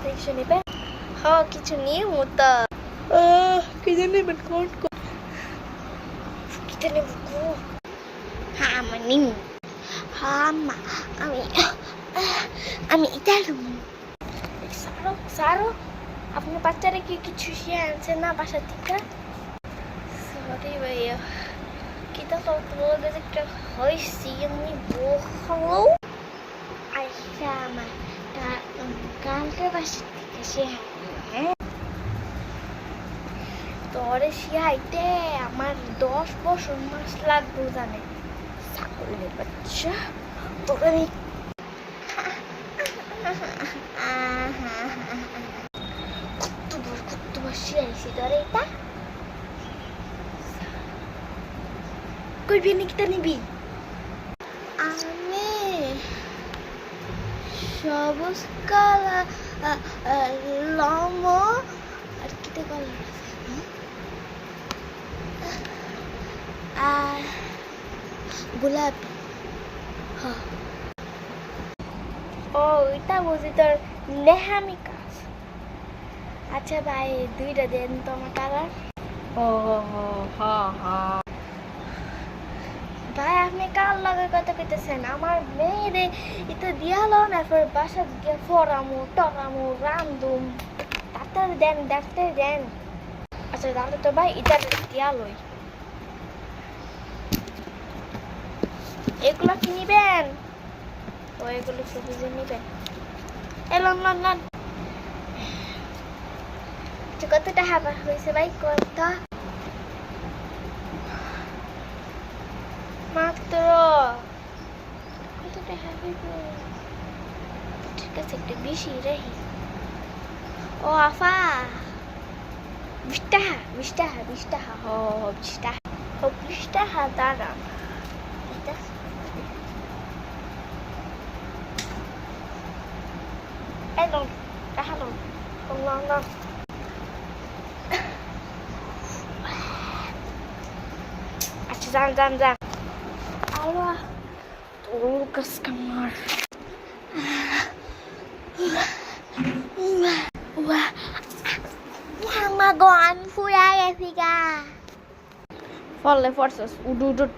সাথে কিছু নেবে? হ্যাঁ কিছু নিয়ে তো কি নেবেন কোন কিটা নেব গো? হ্যাঁ আমার নিম। হ্যাঁ মা আমি এটা সারো সারো আপনার বাচ্চারা কি কিছু শিয়ে আনছে না বাসা থেকে? সরি ভাইয়া kita kalau kita harus siang ni bohong. Ayah mah tak engkau ke pasal siapa? তোরে শিয়াইতে আমার 10 বছর মাস লাগবে জানে ছাগলের বাচ্চা তোরে আমি কত বড় শিয়াইছি তোরে এটা কই বিয়ে কিটা নিবি আমি সবুজ কালা লম্বা আর কিটা কালার আর গোলাপি হ্যাঁ ও এটা বুঝি তোর নেহামি কাজ আচ্ছা ভাই দুইটা দেন তো আমার কালার ও হ্যাঁ হ্যাঁ ভাই আপনি কার লাগে কথা কইতেছেন আমার মেয়েরে এটা দিয়ালো না ফের বাসা গিয়ে ফরামু টরামু রামদুম ডাক্তার দেন আচ্ছা তাহলে তো ভাই এটা দিয়ালোই এগুলো কি নিবেন ও এগুলো সবুজে নিবেন এলন লন কত টাকা হয়েছে ভাই কত মাত্র কত টাকা হইব ঠিক আছে একটু বেশি রাখি ও আফা 20 টাকা 20 টাকা 20 টাকা ও 20 টাকা ও 20 টাকা দাঁড়ান এটা এলন টাকা লন লন আচ্ছা যান Allah tugas kamar wah mama goan fuya ya Vika Folle forces ududut